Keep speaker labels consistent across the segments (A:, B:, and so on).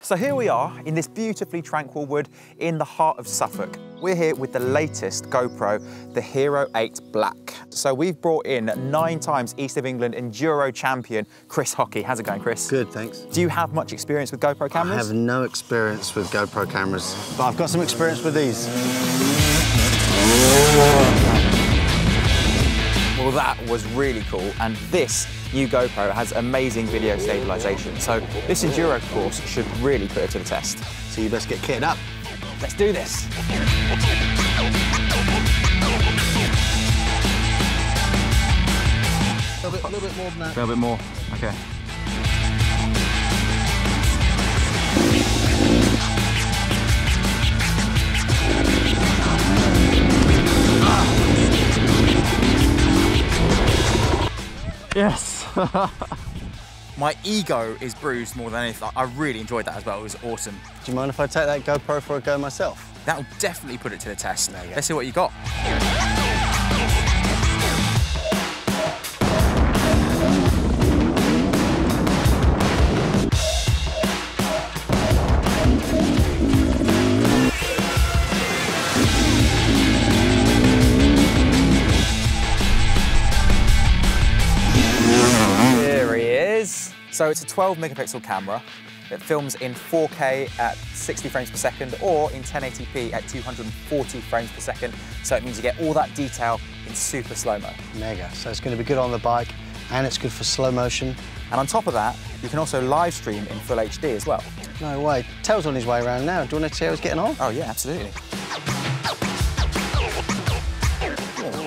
A: So here we are in this beautifully tranquil wood in the heart of Suffolk. We're here with the latest GoPro, the HERO8 Black. So we've brought in 9 times East of England Enduro champion, Chris Hockey. How's it going, Chris?
B: Good, thanks.
A: Do you have much experience with GoPro cameras?
B: I have no experience with GoPro cameras, but I've got some experience with these.
A: Well, that was really cool, and this new GoPro has amazing video stabilisation, so this Enduro course should really put it to the test.
B: So you best get kitted up.
A: Let's do this.
B: A little bit more than that.
A: A little bit more, okay. Yes! My ego is bruised more than anything. I really enjoyed that as well. It was awesome.
B: Do you mind if I take that GoPro for a go myself?
A: That will definitely put it to the test. Let's see what you got. So it's a 12 megapixel camera. It films in 4K at 60 frames per second or in 1080p at 240 frames per second. So it means you get all that detail in super slow-mo.
B: Mega. So it's going to be good on the bike and it's good for slow motion.
A: And on top of that, you can also live stream in full HD as well.
B: No way. Tel's on his way around now. Do you want to see how he's getting on?
A: Oh yeah, absolutely.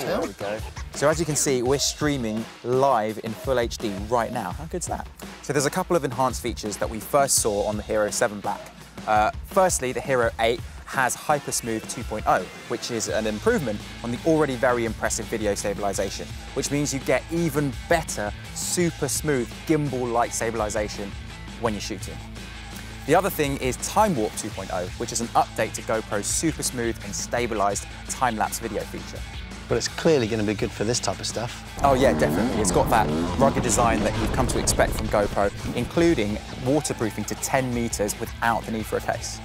A: There we go. So as you can see, we're streaming live in full HD right now. How good's that? So there's a couple of enhanced features that we first saw on the HERO7 Black. Firstly, the HERO8 has Hypersmooth 2.0, which is an improvement on the already very impressive video stabilisation, which means you get even better, super smooth gimbal-like stabilisation when you're shooting. The other thing is Time Warp 2.0, which is an update to GoPro's super smooth and stabilised time-lapse video feature.
B: But it's clearly going to be good for this type of stuff.
A: Oh yeah, definitely. It's got that rugged design that you've come to expect from GoPro, including waterproofing to 10 meters without the need for a case.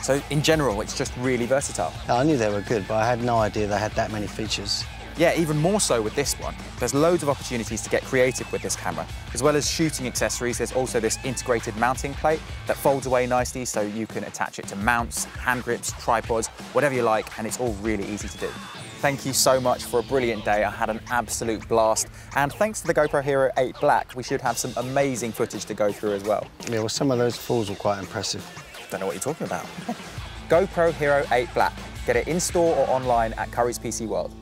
A: So in general, it's just really versatile.
B: I knew they were good, but I had no idea they had that many features.
A: Yeah, even more so with this one. There's loads of opportunities to get creative with this camera. As well as shooting accessories, there's also this integrated mounting plate that folds away nicely so you can attach it to mounts, hand grips, tripods, whatever you like, and it's all really easy to do. Thank you so much for a brilliant day. I had an absolute blast. And thanks to the GoPro HERO8 Black, we should have some amazing footage to go through as well.
B: Yeah, well, some of those falls were quite impressive.
A: Don't know what you're talking about. GoPro HERO8 Black. Get it in store or online at Curry's PC World.